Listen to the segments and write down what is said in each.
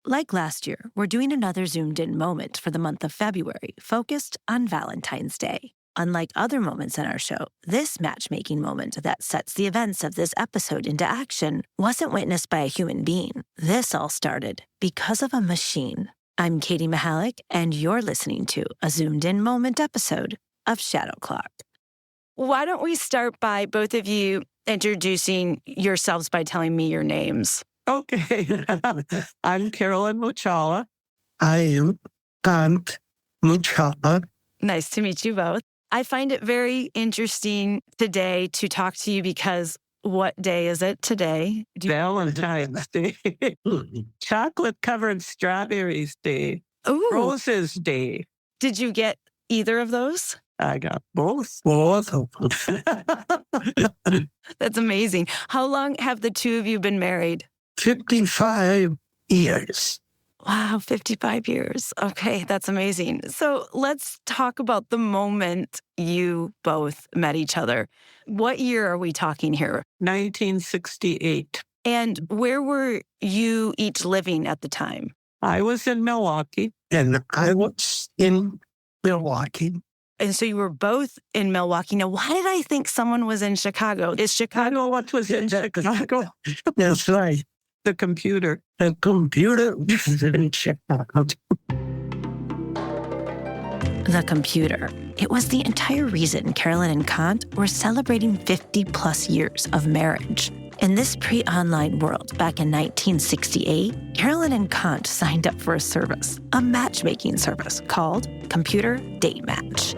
Like last year, we're doing another zoomed-in moment for the month of February, focused on Valentine's Day. Unlike other moments in our show, this matchmaking moment that sets the events of this episode into action wasn't witnessed by a human being. This all started because of a machine. I'm Katie Muchhala, and you're listening to a zoomed-in moment episode of Shadow Clock. Why don't we start by both of you introducing yourselves by telling me your names? Okay. I'm Carolyn Muchhala. I am Kant Muchhala. Nice to meet you both. I find it very interesting today to talk to you because what day is it today? Valentine's Day. Chocolate-covered strawberries day. Ooh. Roses day. Did you get either of those? I got both. Both of them. That's amazing. How long have the two of you been married? 55 years. Wow, 55 years. Okay, that's amazing. So let's talk about the moment you both met each other. What year are we talking here? 1968. And where were you each living at the time? I was in Milwaukee. And I was in Milwaukee. And so you were both in Milwaukee. Now, why did I think someone was in Chicago? Is I Chicago? know what was in Chicago. That's right. The computer. The computer was in Chicago. The computer. It was the entire reason Carolyn and Kant were celebrating 50 plus years of marriage. In this pre-online world back in 1968, Carolyn and Kant signed up for a service, a matchmaking service called Computer Date Match.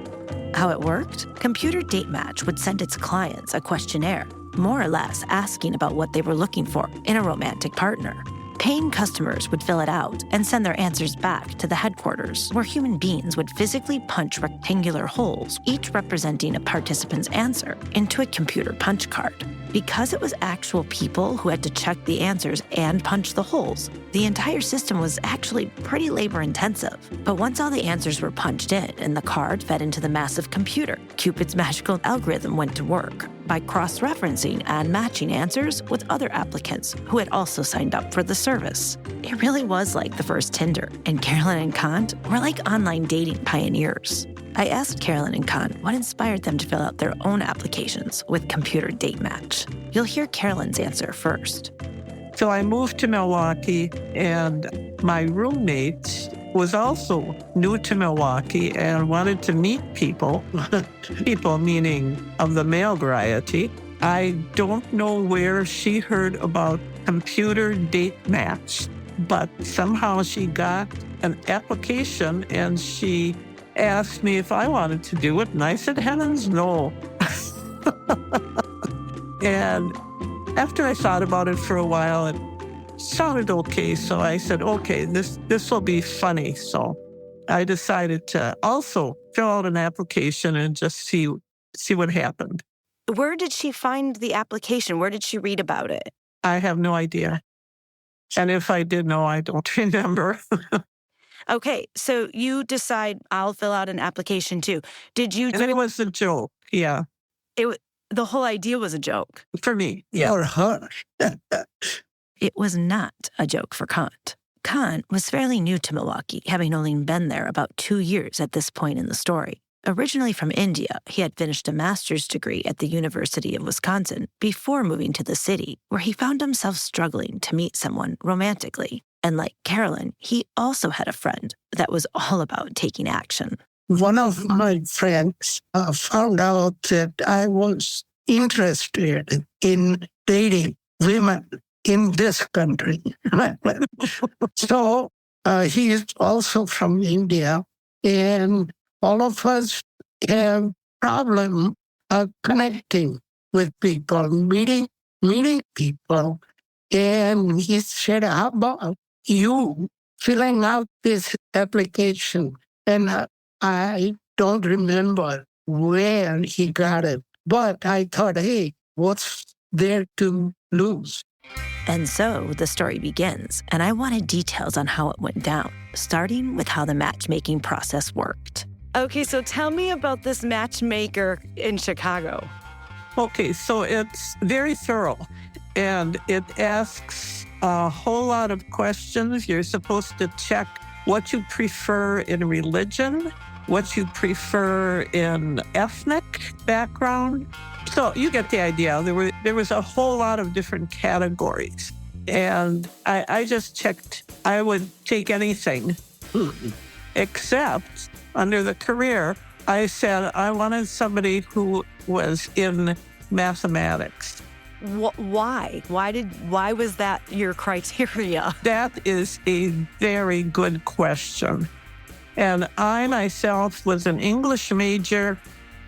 How it worked? Computer Date Match would send its clients a questionnaire, more or less asking about what they were looking for in a romantic partner. Paying customers would fill it out and send their answers back to the headquarters, where human beings would physically punch rectangular holes, each representing a participant's answer, into a computer punch card. Because it was actual people who had to check the answers and punch the holes, the entire system was actually pretty labor-intensive. But once all the answers were punched in and the card fed into the massive computer, Cupid's magical algorithm went to work by cross-referencing and matching answers with other applicants who had also signed up for the service. It really was like the first Tinder, and Carolyn and Kant were like online dating pioneers. I asked Carolyn and Kant what inspired them to fill out their own applications with Computer Date Match. You'll hear Carolyn's answer first. So I moved to Milwaukee, and my roommate was also new to Milwaukee and wanted to meet people, people meaning of the male variety. I don't know where she heard about Computer Date Match, but somehow she got an application and she asked me if I wanted to do it, and I said, heavens no. And after I thought about it for a while, it sounded okay, so I said, okay, this will be funny. So I decided to also fill out an application and just see what happened. Where did she find the application? Where did she read about it? I have no idea. And if I did know, I don't remember. Okay, so you decide I'll fill out an application too. Did you? And it was a joke, yeah. The whole idea was a joke. For me, yeah. Or her. It was not a joke for Kant. Kant was fairly new to Milwaukee, having only been there about 2 years at this point in the story. Originally from India, he had finished a master's degree at the University of Wisconsin before moving to the city, where he found himself struggling to meet someone romantically. And like Carolyn, he also had a friend that was all about taking action. One of my friends found out that I was interested in dating women in this country. So he is also from India, and all of us have problem connecting with people, meeting people. And he said, how about you filling out this application? And I don't remember where he got it, but I thought, hey, what's there to lose? And so the story begins, and I wanted details on how it went down, starting with how the matchmaking process worked. Okay, so tell me about this matchmaker in Chicago. Okay, so it's very thorough, and it asks a whole lot of questions. You're supposed to check what you prefer in religion, what you prefer in ethnic background. So you get the idea. There was a whole lot of different categories. And I just checked. I would take anything except under the career, I said I wanted somebody who was in mathematics. Why? Why was that your criteria? That is a very good question. And I myself was an English major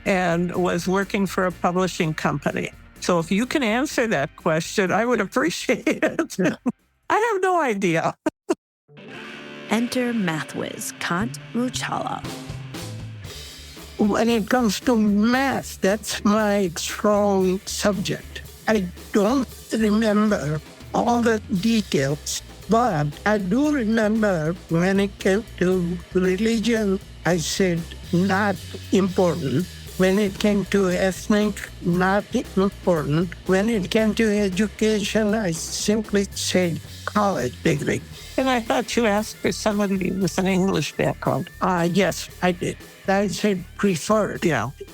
and was working for a publishing company. So if you can answer that question, I would appreciate it. I have no idea. Enter math whiz Kant Muchhala. When it comes to math, that's my strong subject. I don't remember all the details, but I do remember when it came to religion, I said not important. When it came to ethnic, not important. When it came to education, I simply said college degree. And I thought you asked for somebody with an English background. Yes, I did. I said preferred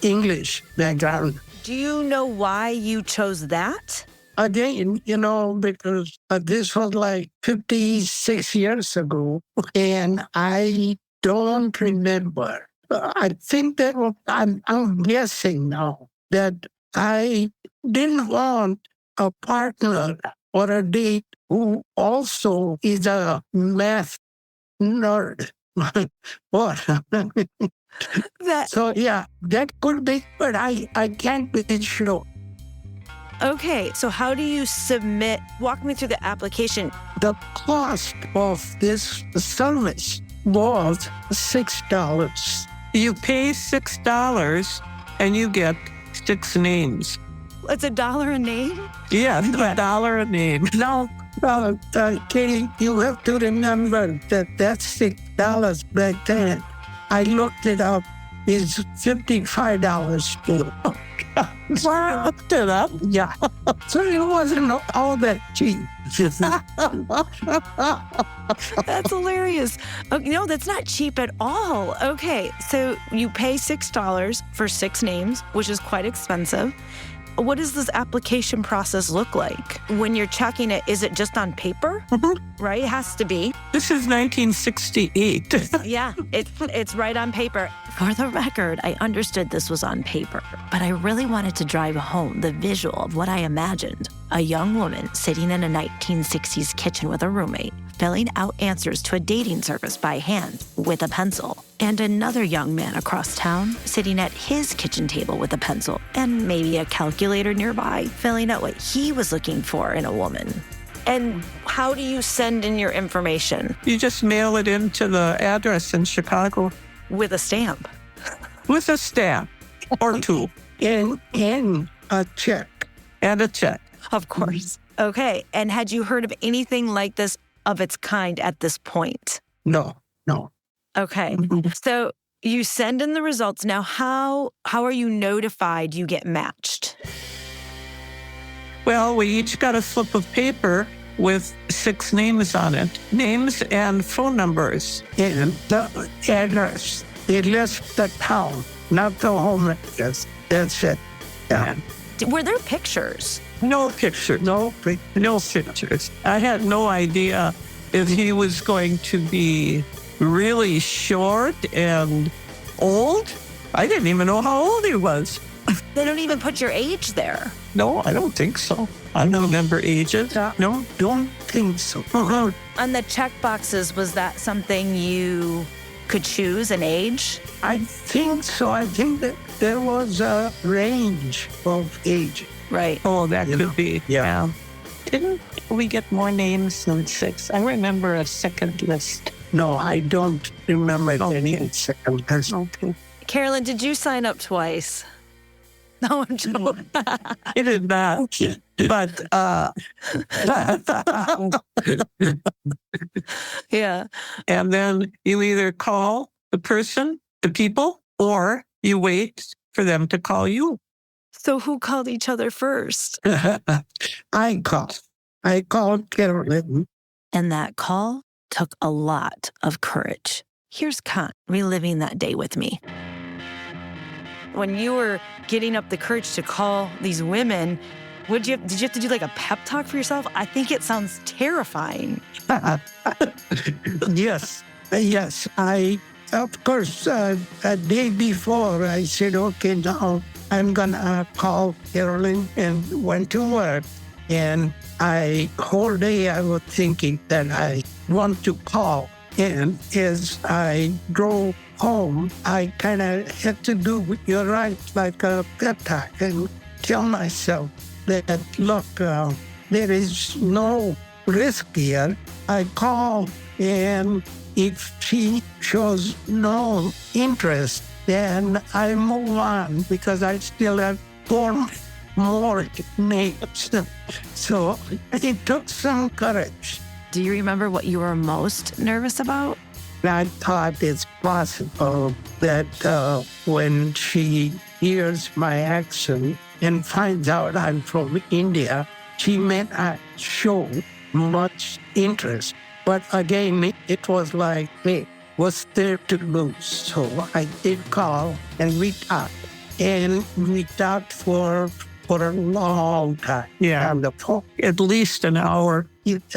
English background. Do you know why you chose that? Again, because this was like 56 years ago, and I don't remember. I think that I'm guessing now that I didn't want a partner or a date who also is a math nerd. What? So, that could be, but I can't be sure. Okay, so how do you submit? Walk me through the application. The cost of this service was $6. You pay $6 and you get 6 names. It's $1 a name? Yeah, $1 a name. Now, Katie, you have to remember that that's $6 back then. I looked it up. It's $55 too. Wow, looked it up? Yeah. So it wasn't all that cheap. That's hilarious. No, that's not cheap at all. Okay, so you pay $6 for 6 names, which is quite expensive. What does this application process look like? When you're checking it, is it just on paper? Mm-hmm. Right? It has to be. This is 1968. Yeah, it's right on paper. For the record, I understood this was on paper, but I really wanted to drive home the visual of what I imagined. A young woman sitting in a 1960s kitchen with a roommate, filling out answers to a dating service by hand with a pencil. And another young man across town sitting at his kitchen table with a pencil and maybe a calculator nearby, filling out what he was looking for in a woman. And how do you send in your information? You just mail it into the address in Chicago. With a stamp. With a stamp or two. And a check. And a check. Of course. Okay. And had you heard of anything like this of its kind at this point? No. Okay. So you send in the results. Now, how are you notified you get matched? Well, we each got a slip of paper with 6 names on it. Names and phone numbers. And the address. It lists the town, not the home address. That's it. Yeah. Were there pictures? No pictures. No pictures. I had no idea if he was going to be really short and old. I didn't even know how old he was. They don't even put your age there. No, I don't think so. I don't remember ages. No, don't think so. On the check boxes, was that something you could choose, an age? I think so. I think that there was a range of age. Right. Oh, that could be. Yeah. Didn't we get more names than 6? I remember a second list. No, I don't remember any second list. Okay. Carolyn, did you sign up twice? No, I'm joking. It is not. But, yeah. And then you either call the people, or you wait for them to call you. So who called each other first? I called. I called Carolyn. And that call took a lot of courage. Here's Kant reliving that day with me. When you were getting up the courage to call these women, did you have to do like a pep talk for yourself? I think it sounds terrifying. Yes. Of course, a day before, I said, okay, now I'm going to call Carolyn, and went to work. And whole day I was thinking that I want to call. And as I drove home, I kind of had to do, you're right, like a pep talk, and tell myself that, look, there is no risk here. I call, and if she shows no interest, then I move on, because I still have 4 more names. So it took some courage. Do you remember what you were most nervous about? I thought it's possible that when she hears my accent and finds out I'm from India, she may not show much interest. But again, it was like, hey, what's there to lose? So I did call, and we talked. And we talked for a long time. Yeah. On the phone. At least an hour.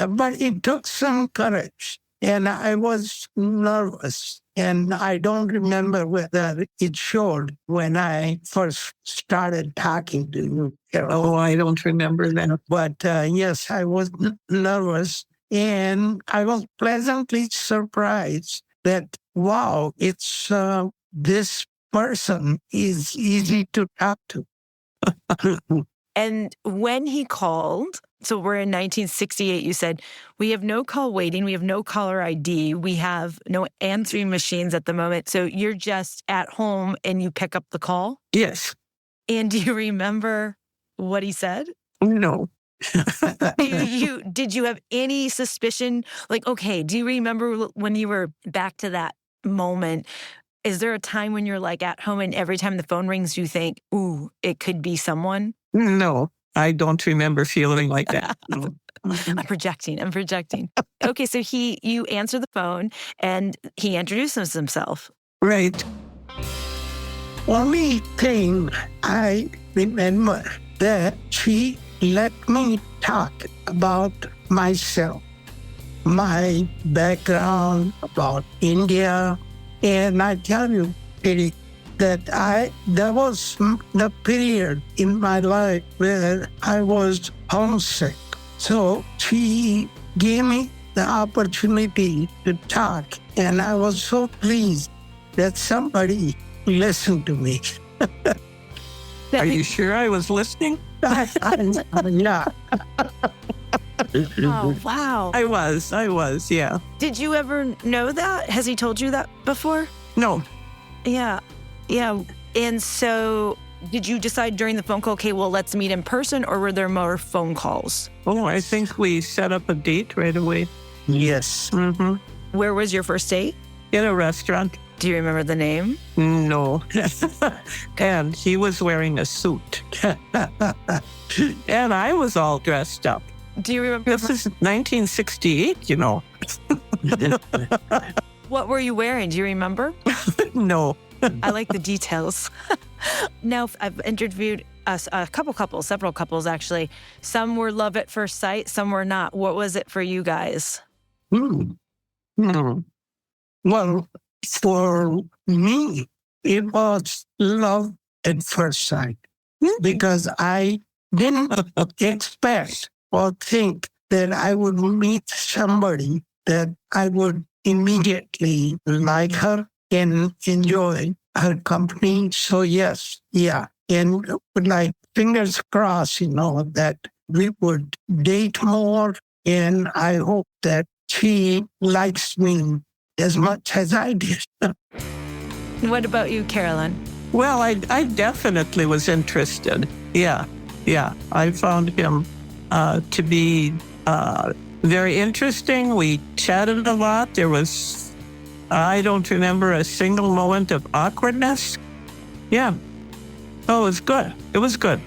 But it took some courage. And I was nervous. And I don't remember whether it showed when I first started talking to you, Carol. Oh, I don't remember that. But yes, I was nervous. And I was pleasantly surprised that, wow, it's this person is easy to talk to. And when he called, so we're in 1968, you said, we have no call waiting, we have no caller ID, we have no answering machines at the moment. So you're just at home and you pick up the call? Yes. And do you remember what he said? No. Did you have any suspicion? Like, okay, do you remember when you were back to that moment? Is there a time when you're like at home and every time the phone rings, you think, ooh, it could be someone? No, I don't remember feeling like that. No. I'm projecting. Okay, so you answer the phone and he introduces himself. Right. Only thing I remember that she let me talk about myself, my background, about India. And I tell you, Eddie, that there was the period in my life where I was homesick. So she gave me the opportunity to talk. And I was so pleased that somebody listened to me. Are you sure I was listening? Yeah. Oh, wow. I was, yeah. Did you ever know that? Has he told you that before? No. Yeah. And so did you decide during the phone call, okay, well, let's meet in person, or were there more phone calls? Oh, I think we set up a date right away. Yes. Mm-hmm. Where was your first date? In a restaurant. Do you remember the name? No. And he was wearing a suit. And I was all dressed up. Do you remember? This is 1968, you know. What were you wearing? Do you remember? No. I like the details. Now, I've interviewed several couples actually. Some were love at first sight, some were not. What was it for you guys? Well, for me, it was love at first sight, because I didn't expect or think that I would meet somebody that I would immediately like her and enjoy her company. So yes, yeah. And like fingers crossed, that we would date more. And I hope that she likes me as much as I did. What about you, Carolyn? Well, I definitely was interested. Yeah. I found him to be very interesting. We chatted a lot. There was, I don't remember a single moment of awkwardness. Yeah. Oh, it was good. It was good.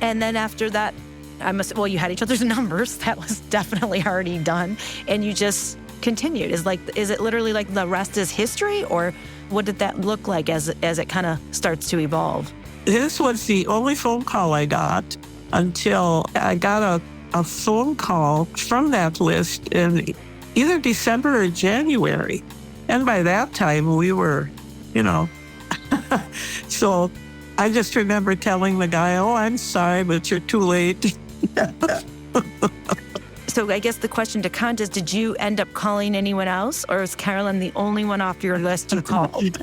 And then after that Well, you had each other's numbers. That was definitely already done. And you just continued. Is it literally like the rest is history? Or what did that look like as it kind of starts to evolve? This was the only phone call I got until I got a phone call from that list in either December or January. And by that time, we were, so I just remember telling the guy, "Oh, I'm sorry, but you're too late." So I guess the question to Kant is, did you end up calling anyone else, or is Carolyn the only one off your list you called?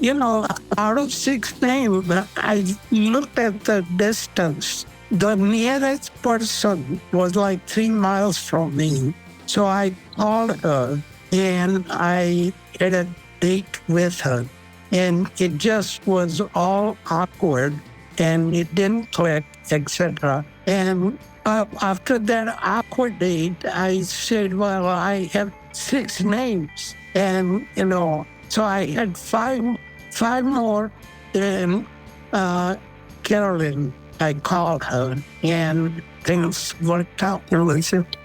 Out of 6 names, I looked at the distance. The nearest person was like 3 miles from me. So I called her and I had a date with her. And it just was all awkward and it didn't click, etc. And after that awkward date, I said, well, I have 6 names. And, so I had five more. Then Carolyn, I called her and things worked out really simple.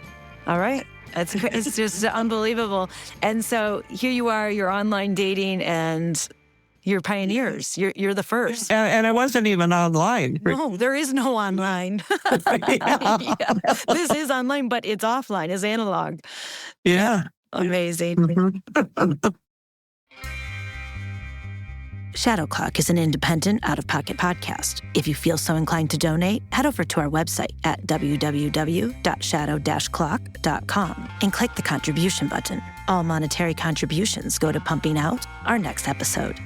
All right. It's just unbelievable. And so here you are, you're online dating and you're pioneers. You're the first. And I wasn't even online. No, there is no online. Yeah. This is online, but it's offline, it's analog. Yeah. Amazing. Mm-hmm. Shadow Clock is an independent, out-of-pocket podcast. If you feel so inclined to donate, head over to our website at www.shadow-clock.com and click the contribution button. All monetary contributions go to pumping out our next episode.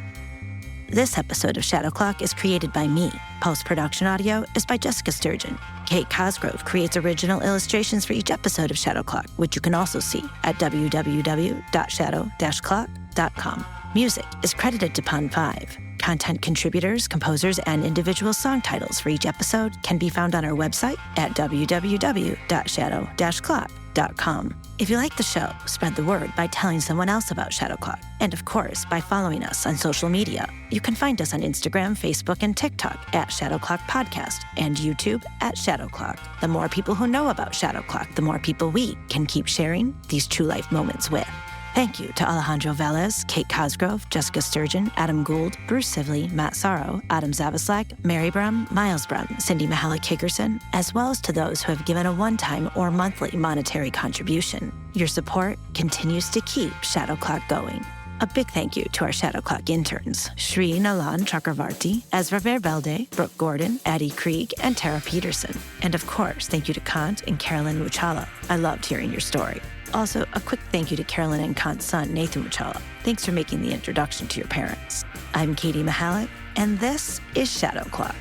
This episode of Shadow Clock is created by me. Post-production audio is by Jessica Sturgeon. Kate Cosgrove creates original illustrations for each episode of Shadow Clock, which you can also see at www.shadow-clock.com. Music is credited to Pond 5. Content contributors, composers, and individual song titles for each episode can be found on our website at www.shadow-clock.com. If you like the show, spread the word by telling someone else about Shadow Clock. And of course, by following us on social media. You can find us on Instagram, Facebook, and TikTok at Shadow Clock Podcast and YouTube at Shadow Clock. The more people who know about Shadow Clock, the more people we can keep sharing these true life moments with. Thank you to Alejandro Velez, Kate Cosgrove, Jessica Sturgeon, Adam Gould, Bruce Sibley, Matt Sorrow, Adam Zavislak, Mary Brum, Miles Brum, Cindy Mihaly-Kickerson, as well as to those who have given a one-time or monthly monetary contribution. Your support continues to keep Shadow Clock going. A big thank you to our Shadow Clock interns, Shri Nalan Chakravarti, Ezra Verbelde, Brooke Gordon, Addie Krieg, and Tara Peterson. And of course, thank you to Kant and Carolyn Muchhala. I loved hearing your story. Also, a quick thank you to Carolyn and Kant's son, Nathan Muchhala. Thanks for making the introduction to your parents. I'm Katie Mihalich, and this is Shadow Clock.